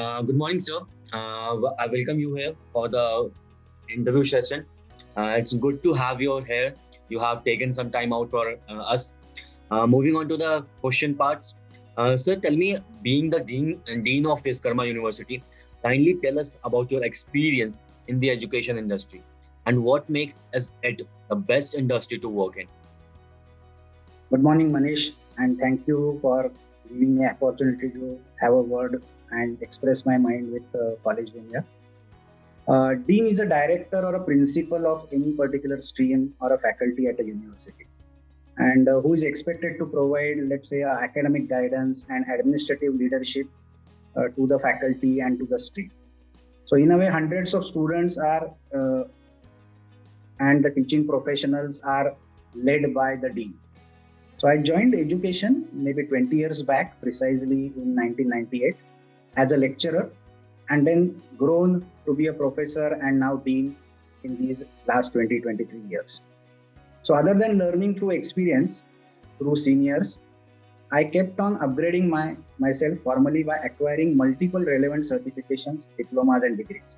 Good morning, sir. I welcome you here for the interview session. It's good to have you here. You have taken some time out for us. Moving on to the question parts. Sir, tell me, being the dean of Viskarma University, kindly tell us about your experience in the education industry and what makes it the best industry to work in. Good morning, Manish, and thank you for giving me opportunity to have a word and express my mind with College India. Dean is a director or a principal of any particular stream or a faculty at a university, and who is expected to provide, let's say, academic guidance and administrative leadership to the faculty and to the stream. So, in a way, hundreds of students are and the teaching professionals are led by the dean. So I joined education maybe 20 years back, precisely in 1998, as a lecturer, and then grown to be a professor and now dean in these last 23 years. So other than learning through experience, through seniors, I kept on upgrading myself formally by acquiring multiple relevant certifications, diplomas, and degrees.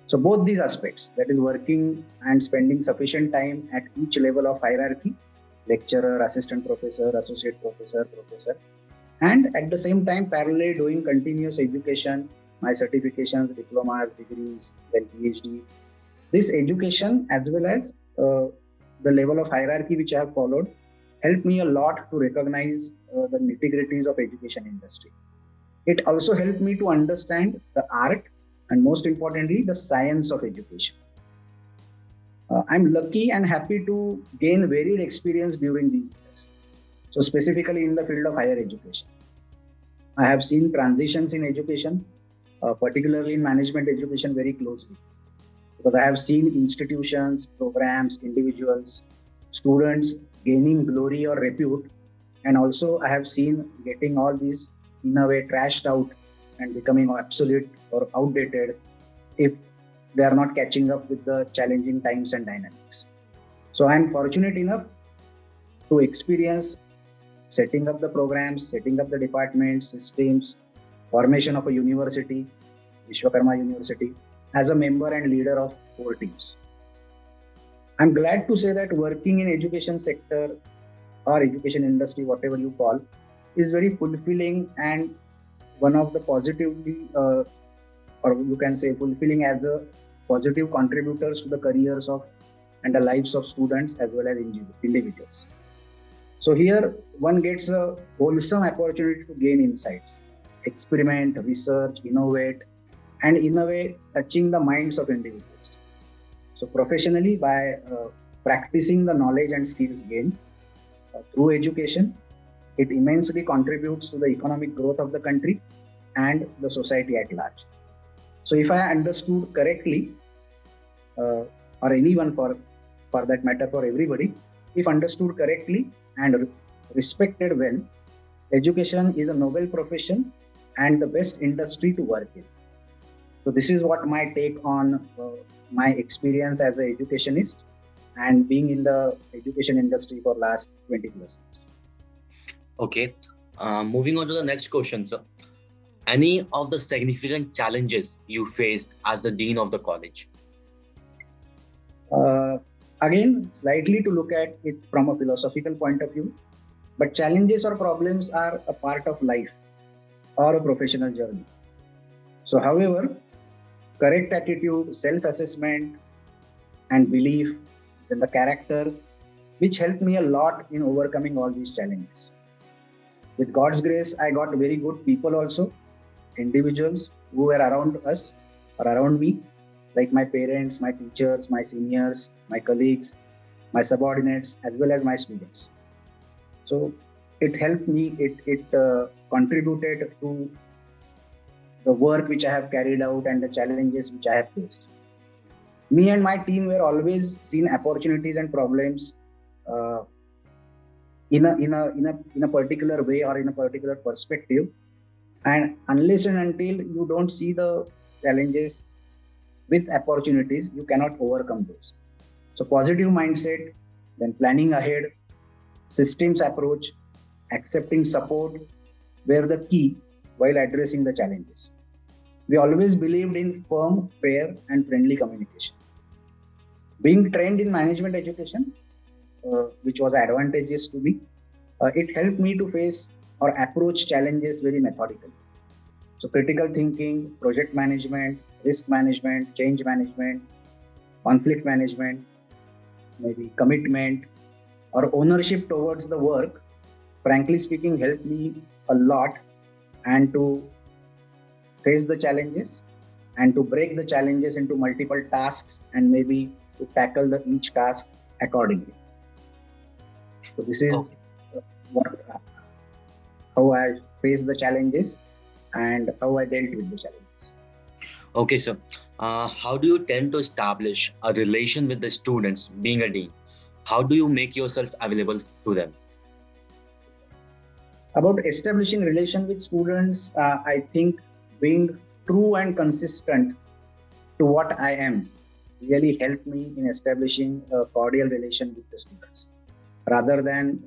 So both these aspects, that is working and spending sufficient time at each level of hierarchy, lecturer, assistant professor, associate professor, professor, and at the same time parallelly doing continuous education, my certifications, diplomas, degrees, then PhD. This education as well as the level of hierarchy which I have followed helped me a lot to recognize the nitty-gritties of education industry. It also helped me to understand the art and most importantly the science of education. I'm lucky and happy to gain varied experience during these years. So specifically in the field of higher education, I have seen transitions in education, particularly in management education very closely. Because I have seen institutions, programs, individuals, students gaining glory or repute. And also I have seen getting all these in a way trashed out and becoming obsolete or outdated if they are not catching up with the challenging times and dynamics. So I am fortunate enough to experience setting up the programs, setting up the departments, systems, formation of a university, Vishwakarma University, as a member and leader of 4 teams. I'm glad to say that working in education sector or education industry, whatever you call, is very fulfilling and one of the positively, or you can say fulfilling as a positive contributors to the careers of and the lives of students as well as individuals. So here one gets a wholesome opportunity to gain insights, experiment, research, innovate, and in a way touching the minds of individuals. So professionally by practicing the knowledge and skills gained through education, it immensely contributes to the economic growth of the country and the society at large. So if I understood correctly, or anyone for that matter, for everybody, if understood correctly and respected well, education is a noble profession and the best industry to work in. So this is what my take on my experience as an educationist and being in the education industry for last 20 years. Okay. Moving on to the next question, sir. Any of the significant challenges you faced as the dean of the college? Again, slightly to look at it from a philosophical point of view, but challenges or problems are a part of life or a professional journey. So, however, correct attitude, self-assessment, and belief in the character, which helped me a lot in overcoming all these challenges. With God's grace, I got very good people also, individuals who were around us or around me, like my parents, my teachers, my seniors, my colleagues, my subordinates, as well as my students. So it helped me, it contributed to the work which I have carried out and the challenges which I have faced. Me and my team were always seen opportunities and problems in a particular way or in a particular perspective. And unless and until you don't see the challenges with opportunities, you cannot overcome those. So positive mindset, then planning ahead, systems approach, accepting support were the key while addressing the challenges. We always believed in firm, fair, and friendly communication. Being trained in management education, which was advantageous to me, it helped me to face or approach challenges very methodically. So, critical thinking, project management, risk management, change management, conflict management, maybe commitment or ownership towards the work, frankly speaking, helped me a lot and to face the challenges and to break the challenges into multiple tasks and maybe to tackle each task accordingly. So this is Okay. what how I faced the challenges and how I dealt with the challenges. Okay, sir. How do you tend to establish a relation with the students being a dean? How do you make yourself available to them? About establishing relation with students, I think being true and consistent to what I am really helped me in establishing a cordial relation with the students, rather than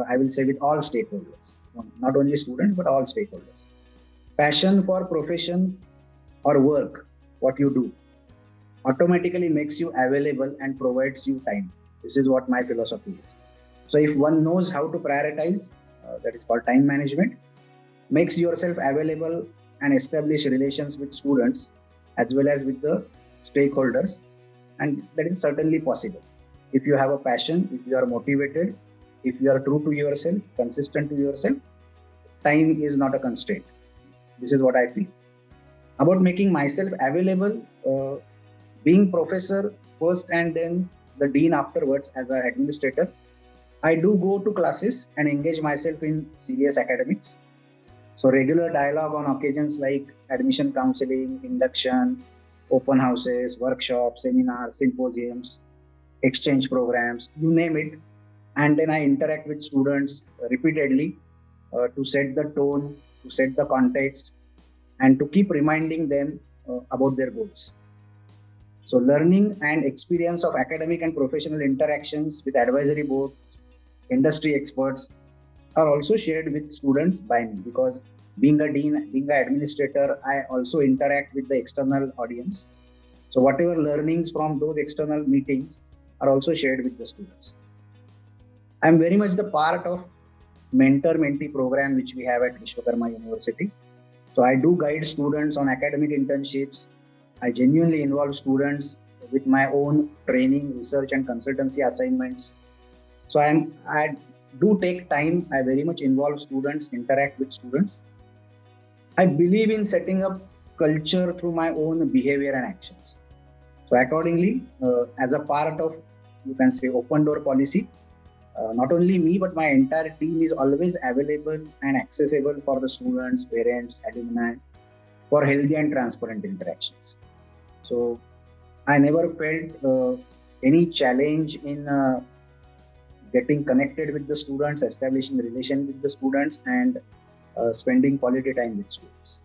I will say with all stakeholders, not only students but all stakeholders. Passion for profession or work, what you do, automatically makes you available and provides you time. This is what my philosophy is. So if one knows how to prioritize, that is called time management, makes yourself available and establish relations with students as well as with the stakeholders, and that is certainly possible. If you have a passion, if you are motivated, if you are true to yourself, consistent to yourself, time is not a constraint. This is what I feel. About making myself available, being professor first and then the dean afterwards as an administrator, I do go to classes and engage myself in serious academics. So regular dialogue on occasions like admission counseling, induction, open houses, workshops, seminars, symposiums, exchange programs, you name it. And then I interact with students repeatedly to set the tone, to set the context, and to keep reminding them about their goals. So learning and experience of academic and professional interactions with advisory boards, industry experts are also shared with students by me, because being a dean, being an administrator, I also interact with the external audience. So whatever learnings from those external meetings are also shared with the students. I'm very much the part of mentor-mentee program which we have at Vishwakarma University. So I do guide students on academic internships. I genuinely involve students with my own training, research, and consultancy assignments. So I do take time. I very much involve students, interact with students. I believe in setting up culture through my own behavior and actions. So accordingly, as a part of, you can say, open door policy, not only me but my entire team is always available and accessible for the students, parents, alumni for healthy and transparent interactions. So I never felt any challenge in getting connected with the students, establishing a relation with the students, and spending quality time with students.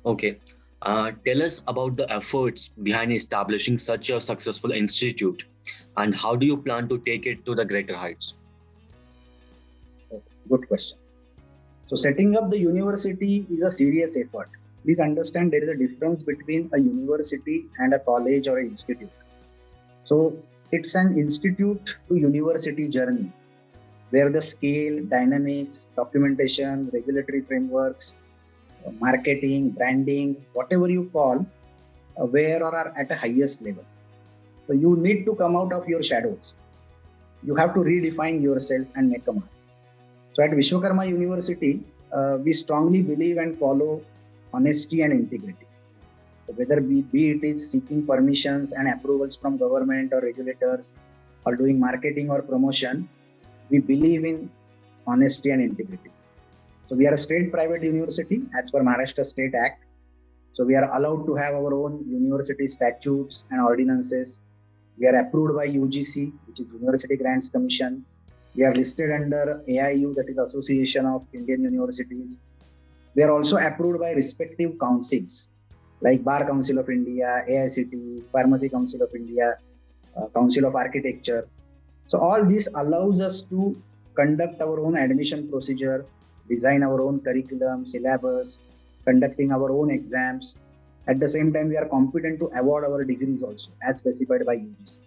Okay. Tell us about the efforts behind establishing such a successful institute, and how do you plan to take it to the greater heights? Good question. So setting up the university is a serious effort. Please understand there is a difference between a university and a college or an institute. So it's an institute to university journey where the scale, dynamics, documentation, regulatory frameworks, marketing, branding, whatever you call, where or are at a highest level. So you need to come out of your shadows. You have to redefine yourself and make a mark. So at Vishwakarma University, we strongly believe and follow honesty and integrity. So whether be it is seeking permissions and approvals from government or regulators or doing marketing or promotion, we believe in honesty and integrity. So we are a state private university as per Maharashtra State Act. So we are allowed to have our own university statutes and ordinances. We are approved by UGC, which is University Grants Commission. We are listed under AIU, that is Association of Indian Universities. We are also approved by respective councils like Bar Council of India, AICTE, Pharmacy Council of India, Council of Architecture. So all this allows us to conduct our own admission procedure, design our own curriculum, syllabus, conducting our own exams. At the same time, we are competent to award our degrees also, as specified by UGC.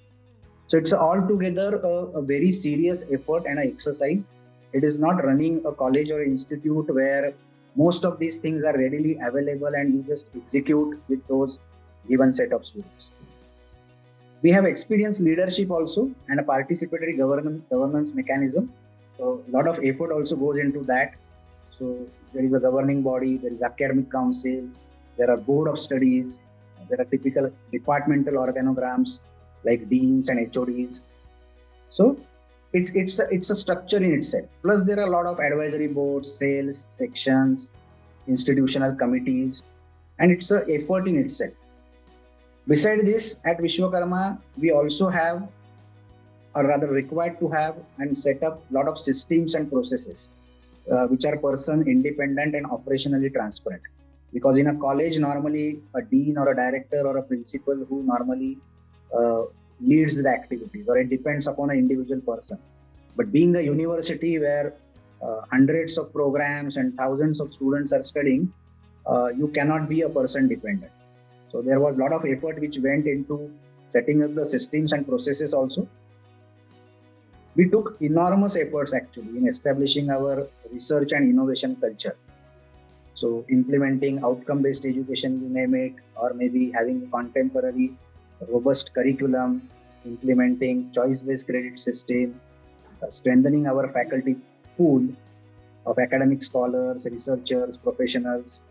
So it's altogether a very serious effort and an exercise. It is not running a college or institute where most of these things are readily available and you just execute with those given set of students. We have experienced leadership also and a participatory governance mechanism. So a lot of effort also goes into that. So there is a governing body, there is academic council, there are board of studies, there are typical departmental organograms like deans and HODs. So it's a structure in itself. Plus there are a lot of advisory boards, sales, sections, institutional committees, and it's an effort in itself. Beside this, at Vishwakarma, we also have, or rather required to have and set up a lot of systems and processes, which are person independent and operationally transparent. Because in a college, normally a dean or a director or a principal who normally leads the activities, or it depends upon an individual person. But being a university where hundreds of programs and thousands of students are studying, you cannot be a person dependent. So there was a lot of effort which went into setting up the systems and processes also. We took enormous efforts actually in establishing our research and innovation culture. So implementing outcome-based education, you name it, or maybe having a contemporary, robust curriculum, implementing choice-based credit system, strengthening our faculty pool of academic scholars, researchers, professionals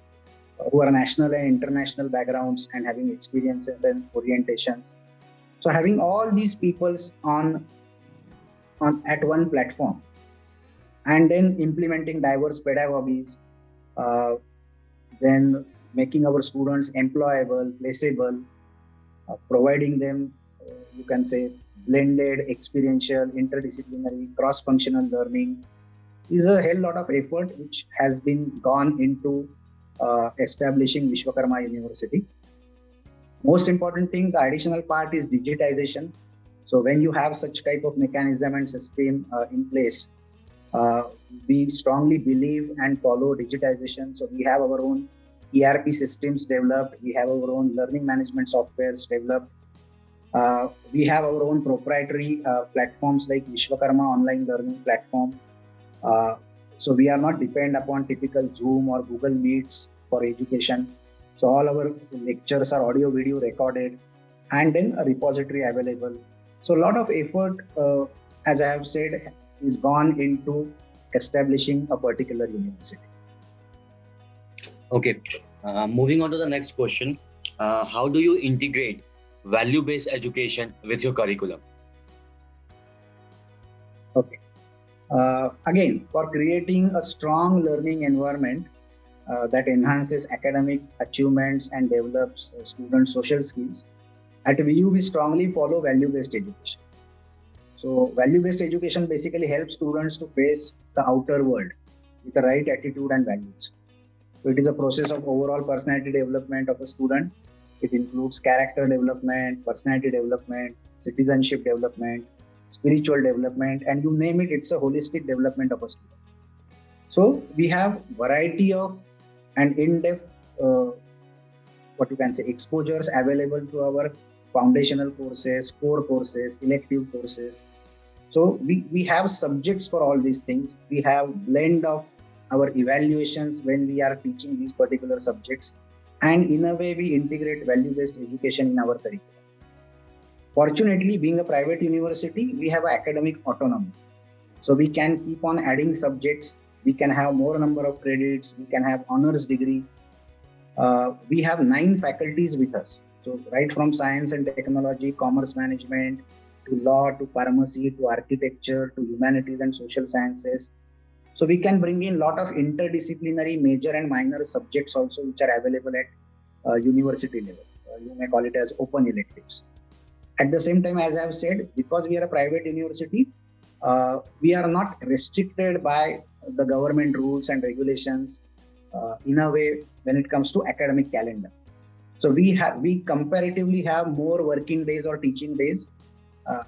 who are national and international backgrounds and having experiences and orientations. So having all these peoples on at one platform, and then implementing diverse pedagogies, then making our students employable, placeable, providing them, you can say, blended, experiential, interdisciplinary, cross-functional learning is a hell lot of effort which has been gone into establishing Vishwakarma University. Most important thing, the additional part is digitization. So when you have such type of mechanism and system in place, we strongly believe and follow digitization. So we have our own ERP systems developed. We have our own learning management softwares developed. We have our own proprietary platforms like Vishwakarma Online Learning Platform. So we are not dependent upon typical Zoom or Google Meets for education. So all our lectures are audio, video recorded, and then a repository available. So a lot of effort, as I have said, is gone into establishing a particular university. Okay, moving on to the next question. How do you integrate value-based education with your curriculum? Okay. Again, for creating a strong learning environment that enhances academic achievements and develops students' social skills, at VU we strongly follow value-based education. So value-based education basically helps students to face the outer world with the right attitude and values. So it is a process of overall personality development of a student. It includes character development, personality development, citizenship development, spiritual development, and you name it, it's a holistic development of a student. So we have variety of and in-depth, what you can say, exposures available to our foundational courses, core courses, elective courses. So we have subjects for all these things. We have blend of our evaluations when we are teaching these particular subjects. And in a way, we integrate value-based education in our curriculum. Fortunately, being a private university, we have academic autonomy. So we can keep on adding subjects. We can have more number of credits. We can have honors degree. We have 9 faculties with us. So right from science and technology, commerce management, to law, to pharmacy, to architecture, to humanities and social sciences. So we can bring in a lot of interdisciplinary major and minor subjects also, which are available at university level. You may call it as open electives. At the same time, as I have said, because we are a private university, we are not restricted by the government rules and regulations in a way when it comes to academic calendar. So we comparatively have more working days or teaching days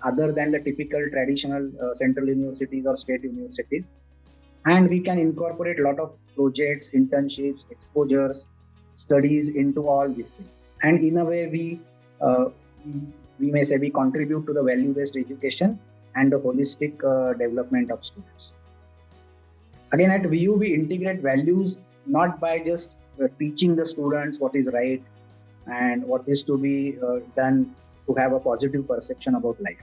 other than the typical traditional central universities or state universities. And we can incorporate a lot of projects, internships, exposures, studies into all these things. And in a way, uh, we may say we contribute to the value-based education and the holistic development of students. Again, at VU, we integrate values not by just teaching the students what is right and what is to be done to have a positive perception about life.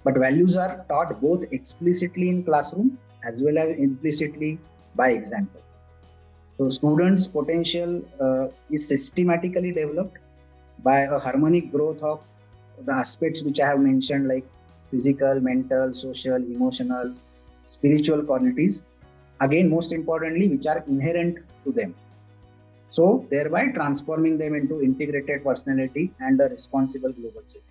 But values are taught both explicitly in classroom as well as implicitly by example. So students' potential is systematically developed by a harmonic growth of the aspects which I have mentioned, like physical, mental, social, emotional, spiritual qualities. Again, most importantly, which are inherent to them. So thereby transforming them into integrated personality and a responsible global citizen.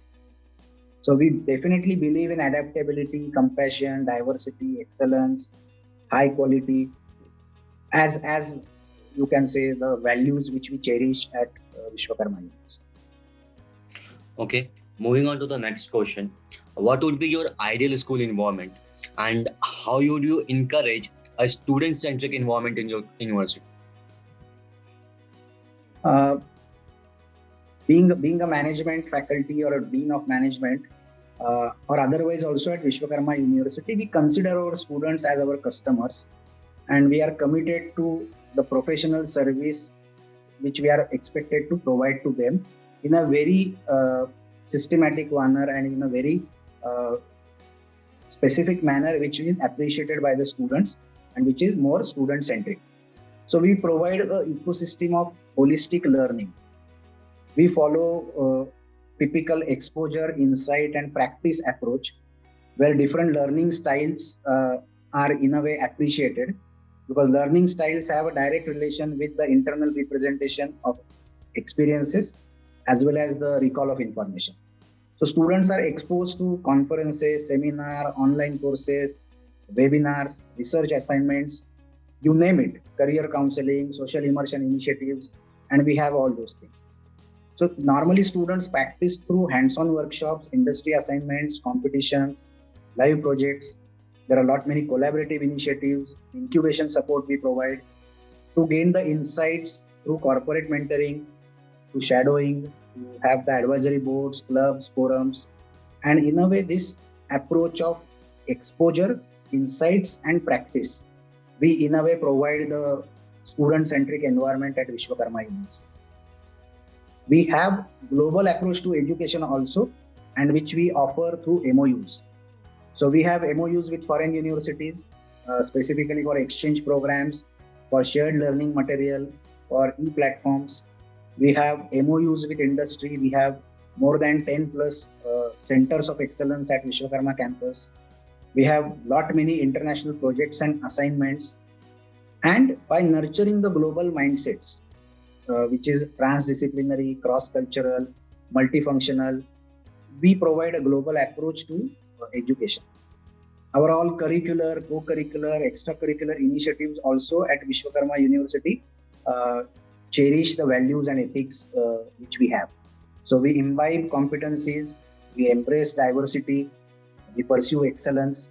So we definitely believe in adaptability, compassion, diversity, excellence, high quality, as you can say the values which we cherish at Vishwakarma University. Okay, moving on to the next question. What would be your ideal school environment, and how would you encourage a student-centric environment in your university? Uh, being a management faculty or a dean of management, or otherwise also at Vishwakarma University, we consider our students as our customers, and we are committed to the professional service which we are expected to provide to them in a very systematic manner and in a very uh, specific manner which is appreciated by the students and which is more student centric. So we provide an ecosystem of holistic learning. We follow typical exposure, insight, and practice approach, where different learning styles are in a way appreciated, because learning styles have a direct relation with the internal representation of experiences as well as the recall of information. So students are exposed to conferences, seminar, online courses, webinars, research assignments, you name it, career counseling, social immersion initiatives, and we have all those things. So normally students practice through hands-on workshops, industry assignments, competitions, live projects. There are a lot many collaborative initiatives, incubation support we provide to gain the insights through corporate mentoring, to shadowing, to have the advisory boards, clubs, forums. And in a way, this approach of exposure, insights, and practice, we in a way provide the student-centric environment at Vishwakarma University. We have global approach to education also, and which we offer through MOUs. So we have MOUs with foreign universities, specifically for exchange programs, for shared learning material, for e-platforms. We have MOUs with industry. We have more than 10 plus centers of excellence at Vishwakarma campus. We have lot many international projects and assignments. And by nurturing the global mindsets, which is transdisciplinary, cross-cultural, multifunctional, we provide a global approach to education. Our all curricular, co-curricular, extracurricular initiatives also at Vishwakarma University cherish the values and ethics which we have. So we imbibe competencies, we embrace diversity, we pursue excellence.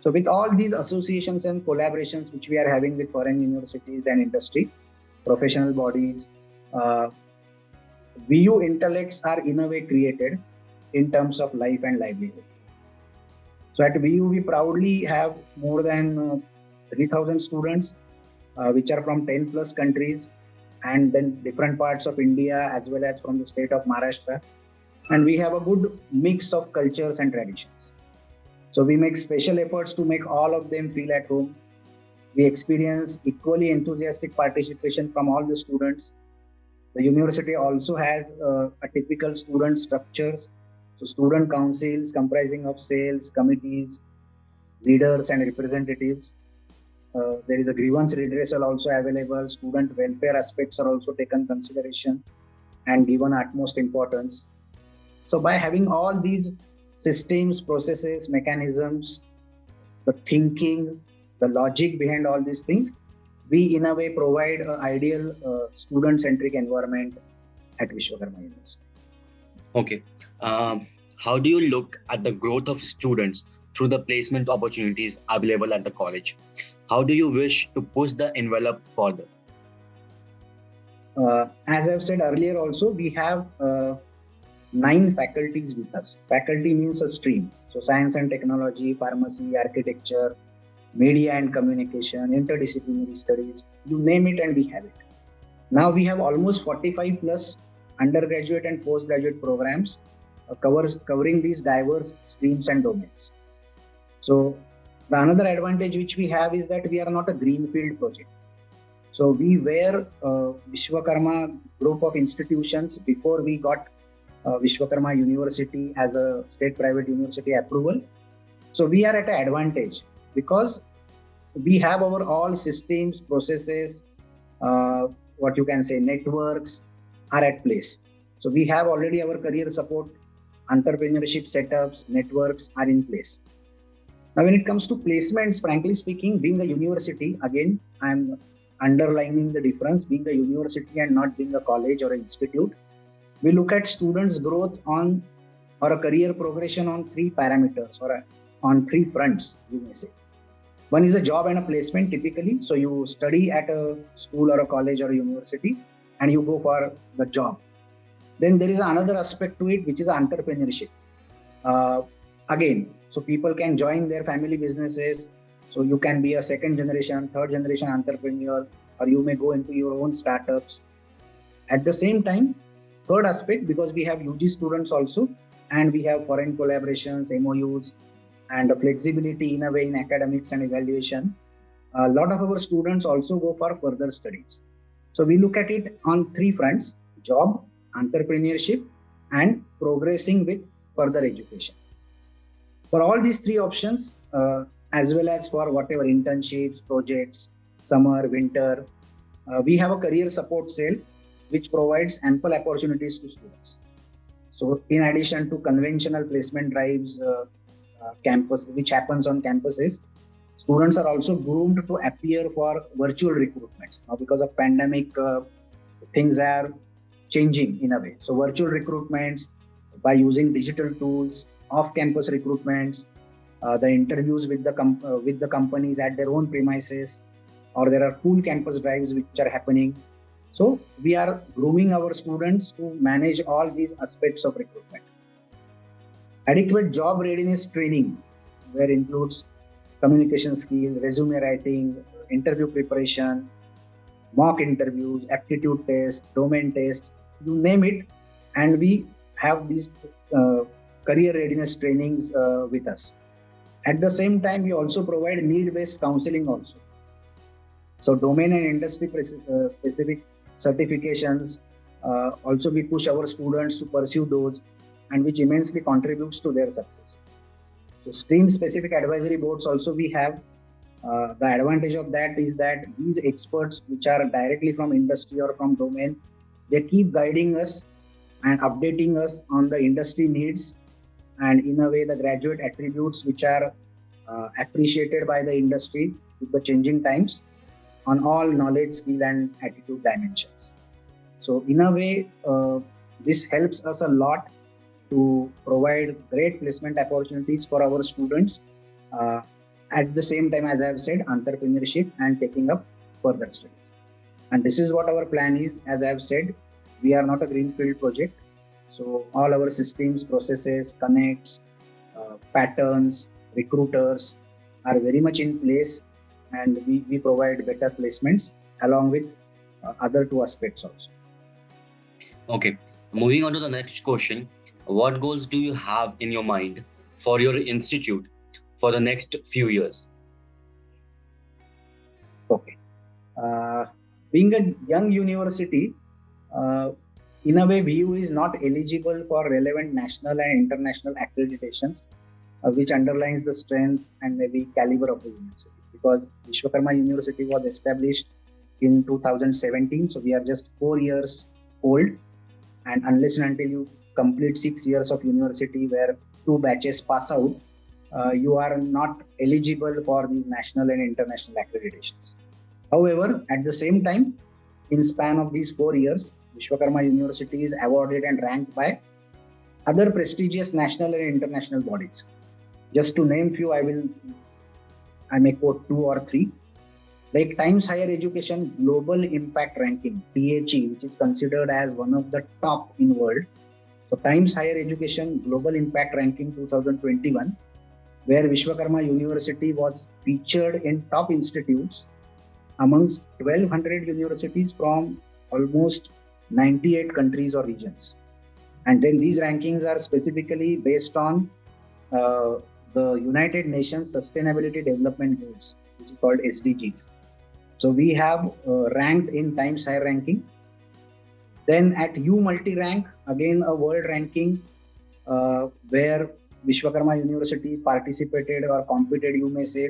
So with all these associations and collaborations which we are having with foreign universities and industry, professional bodies, VU intellects are in a way created in terms of life and livelihood. So at VU, we proudly have more than 3,000 students, which are from 10 plus countries and then different parts of India as well as from the state of Maharashtra. And we have a good mix of cultures and traditions. So we make special efforts to make all of them feel at home. We experience equally enthusiastic participation from all the students. The university also has a typical student structures. So student councils comprising of sales, committees, leaders and representatives. There is a grievance redressal also available. Student welfare aspects are also taken consideration and given utmost importance. So by having all these systems, processes, mechanisms, the thinking, the logic behind all these things, we in a way provide an ideal student-centric environment at Vishwakarma University. Okay. How do you look at the growth of students through the placement opportunities available at the college? How do you wish to push the envelope further? As I've said earlier, also we have 9 faculties with us. Faculty means a stream. So science and technology, pharmacy, architecture, media and communication, interdisciplinary studies, you name it and we have it. Now we have almost 45 plus undergraduate and postgraduate programs covering these diverse streams and domains. So the another advantage which we have is that we are not a greenfield project. So we were Vishwakarma group of institutions before we got Vishwakarma University as a state private university approval. So we are at an advantage because we have our all systems, processes, what you can say, networks are at place. So we have already our career support, entrepreneurship setups, networks are in place. Now, when it comes to placements, frankly speaking, being a university, again, I'm underlining the difference, being a university and not being a college or an institute. We look at students' growth on or a career progression on 3 parameters or on 3 fronts, you may say. One is a job and a placement typically. So you study at a school or a college or a university and you go for the job. Then there is another aspect to it, which is entrepreneurship. Again, so people can join their family businesses. So you can be a second generation, third generation entrepreneur, or you may go into your own startups. At the same time, third aspect, because we have UG students also, and we have foreign collaborations, MOUs, and flexibility in a way in academics and evaluation. A lot of our students also go for further studies. So we look at it on 3 fronts: job, entrepreneurship, and progressing with further education. For all these 3 options, as well as for whatever internships, projects, summer, winter, we have a career support cell which provides ample opportunities to students. So in addition to conventional placement drives, campus, which happens on campuses, students are also groomed to appear for virtual recruitments. Now because of pandemic, things are changing in a way. So virtual recruitments by using digital tools, off-campus recruitments, the interviews with the companies at their own premises, or there are full campus drives which are happening. So we are grooming our students to manage all these aspects of recruitment. Adequate job readiness training, where includes communication skill, resume writing, interview preparation, mock interviews, aptitude test, domain test, you name it, and we have these career readiness trainings with us. At the same time, we also provide need-based counseling also. So domain and industry specific certifications, also we push our students to pursue those, and which immensely contributes to their success. So stream specific advisory boards also we have. The advantage of that is that these experts which are directly from industry or from domain, they keep guiding us and updating us on the industry needs, and in a way the graduate attributes which are appreciated by the industry with the changing times on all knowledge, skill and attitude dimensions. So in a way, this helps us a lot to provide great placement opportunities for our students. At the same time, as I have said, entrepreneurship and taking up further studies. And this is what our plan is. As I have said, we are not a greenfield project. So all our systems, processes, connects, patterns, recruiters are very much in place, and we provide better placements along with other 2 aspects also. Okay, moving on to the next question. What goals do you have in your mind for your institute for the next few years? Okay. Being a young university, in a way, VU is not eligible for relevant national and international accreditations, which underlines the strength and maybe caliber of the university. Because Vishwakarma University was established in 2017, so we are just 4 years old. And unless and until you complete 6 years of university where 2 batches pass out, you are not eligible for these national and international accreditations. However, at the same time, in span of these 4 years, Vishwakarma University is awarded and ranked by other prestigious national and international bodies. Just to name few, I may quote 2 or 3. Like Times Higher Education Global Impact Ranking, THE, which is considered as one of the top in world. So Times Higher Education Global Impact Ranking 2021, where Vishwakarma University was featured in top institutes amongst 1200 universities from almost 98 countries or regions. And then these rankings are specifically based on the United Nations Sustainability Development Goals, which is called SDGs. So we have ranked in Times Higher Ranking. Then at U Multi-Rank, again a world ranking where Vishwakarma University participated or competed, you may say,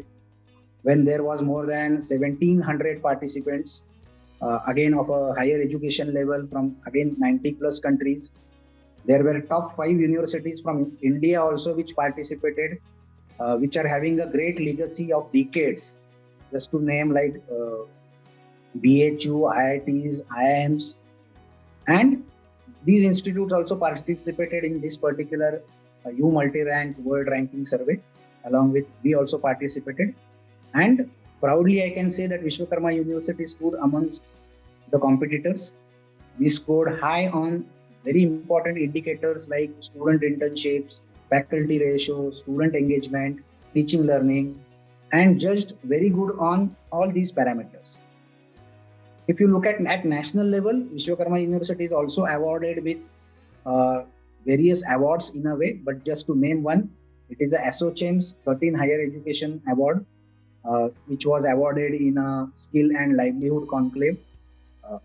when there was more than 1700 participants, again of a higher education level from again 90 plus countries. There were top 5 universities from India also which participated, which are having a great legacy of decades. Just to name like BHU, IITs, IIMs, and these institutes also participated in this particular U Multi-Rank World Ranking Survey. Along with we also participated, and proudly I can say that Vishwakarma University stood amongst the competitors. We scored high on very important indicators like student internships, faculty ratio, student engagement, teaching learning, and judged very good on all these parameters. If you look at national level, Vishwakarma University is also awarded with various awards in a way, but just to name one, it is the ASSOCHAM's 13 Higher Education Award, which was awarded in a Skill and Livelihood Conclave,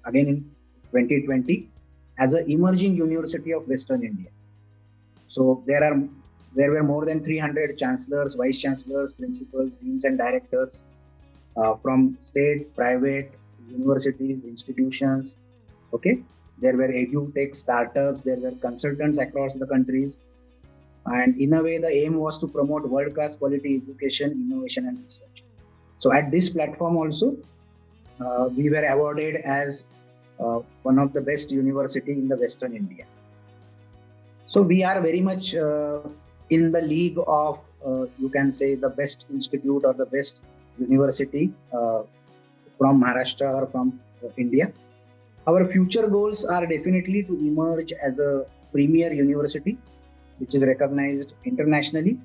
again in 2020, as an emerging university of Western India. So there were more than 300 chancellors, vice chancellors, principals, deans, and directors from state, private, universities, institutions. Okay, there were edutech startups, there were consultants across the countries, and in a way, the aim was to promote world-class quality education, innovation, and research. So at this platform also, we were awarded as one of the best university in the Western India. So we are very much in the league of, you can say, the best institute or the best university from Maharashtra or from India. Our future goals are definitely to emerge as a premier university, which is recognized internationally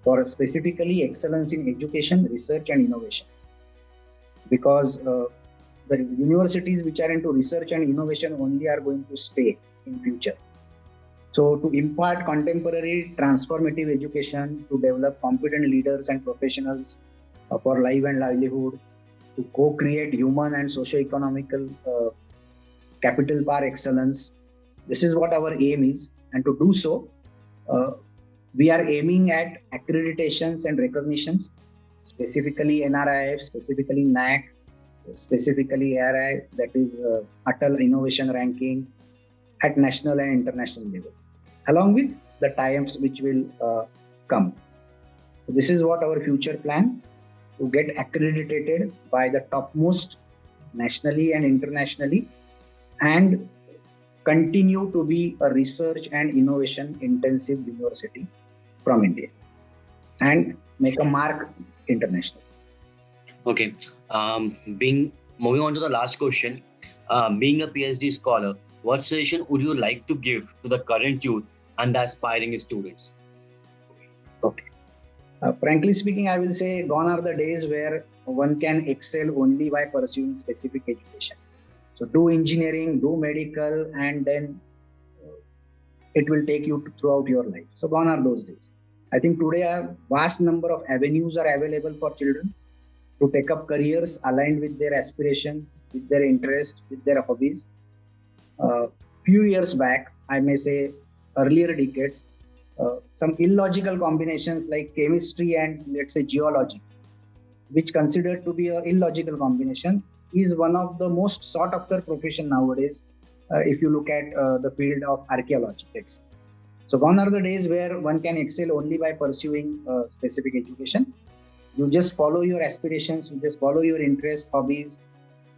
for specifically excellence in education, research, and innovation. Because the universities which are into research and innovation only are going to stay in future. So to impart contemporary transformative education, to develop competent leaders and professionals for life and livelihood, to co-create human and socio-economical capital par excellence. This is what our aim is. And to do so, we are aiming at accreditations and recognitions, specifically NRIF, specifically NAC, specifically ARI, that is Atal Innovation Ranking at national and international level, along with the tie-ups which will come. So this is what our future plan, to get accredited by the topmost nationally and internationally, and continue to be a research and innovation intensive university from India and make a mark internationally. Okay. Moving on to the last question, being a PhD scholar, what suggestion would you like to give to the current youth and the aspiring students? Okay. Frankly speaking, I will say gone are the days where one can excel only by pursuing specific education. So do engineering, do medical, and then it will take you throughout your life. So gone are those days. I think today a vast number of avenues are available for children to take up careers aligned with their aspirations, with their interests, with their hobbies. Few years back, I may say earlier decades, some illogical combinations like chemistry and let's say geology, which considered to be an illogical combination, is one of the most sought after profession nowadays. If you look at the field of archaeology, let's say. So gone are the days where one can excel only by pursuing specific education. You just follow your aspirations, you just follow your interests, hobbies,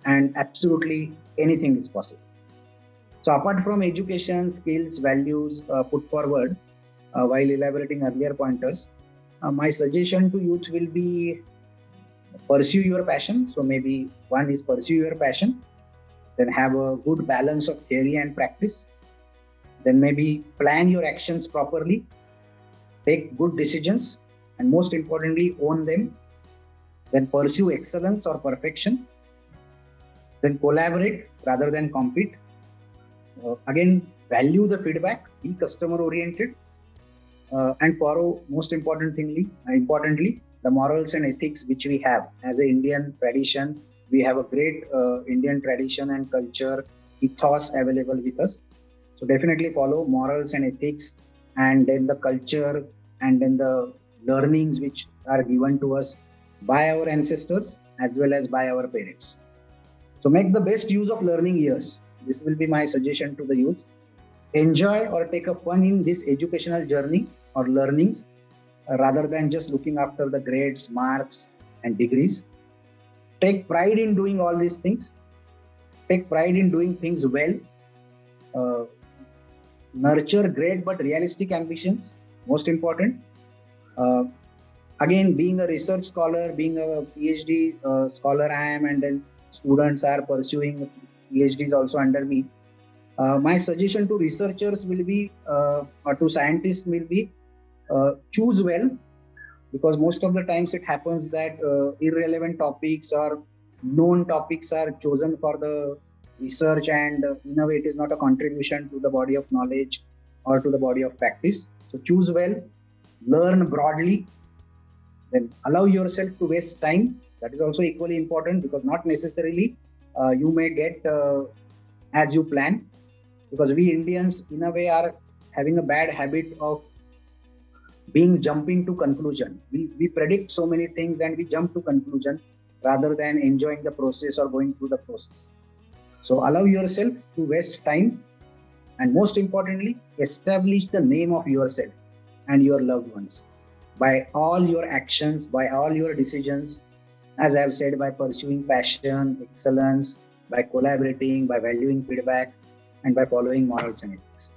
and absolutely anything is possible. So apart from education, skills, values put forward while elaborating earlier pointers, my suggestion to youth will be pursue your passion. So maybe one is pursue your passion, then have a good balance of theory and practice, then maybe plan your actions properly, take good decisions, and most importantly, own them, then pursue excellence or perfection, then collaborate rather than compete. Again, value the feedback, be customer oriented, and follow importantly, the morals and ethics which we have as an Indian tradition. We have a great Indian tradition and culture ethos available with us. So definitely follow morals and ethics, and then the culture, and then the learnings which are given to us by our ancestors as well as by our parents. So make the best use of learning years. This will be my suggestion to the youth. Enjoy or take a fun in this educational journey or learnings, rather than just looking after the grades, marks, and degrees. Take pride in doing all these things. Take pride in doing things well. Uh, Nurture great but realistic ambitions. Most important. Uh, Again, being a research scholar, being a PhD scholar, I am, and then students are pursuing PhDs also under me. My suggestion to researchers will be, or to scientists will be, choose well, because most of the times it happens that irrelevant topics or known topics are chosen for the research, and in a way it is not a contribution to the body of knowledge or to the body of practice. So choose well, learn broadly, then allow yourself to waste time. That is also equally important, because not necessarily you may get as you plan, because we Indians in a way are having a bad habit of jumping to conclusion. We predict so many things and we jump to conclusion rather than enjoying the process or going through the process. So allow yourself to waste time, and most importantly, establish the name of yourself and your loved ones by all your actions, by all your decisions, as I have said, by pursuing passion, excellence, by collaborating, by valuing feedback, and by following morals and ethics.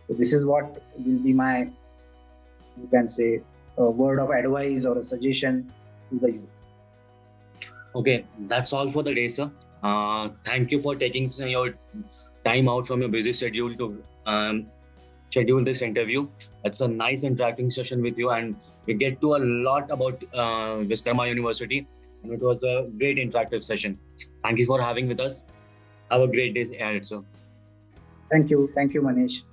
So this is what will be my, you can say, a word of advice or a suggestion to the youth. Okay, that's all for the day, sir. Thank you for taking your time out from your busy schedule to schedule this interview. It's a nice interacting session with you, and we get to a lot about Viskarma University, and it was a great interactive session. Thank you for having with us. Have a great day ahead, sir. Thank you, Manish.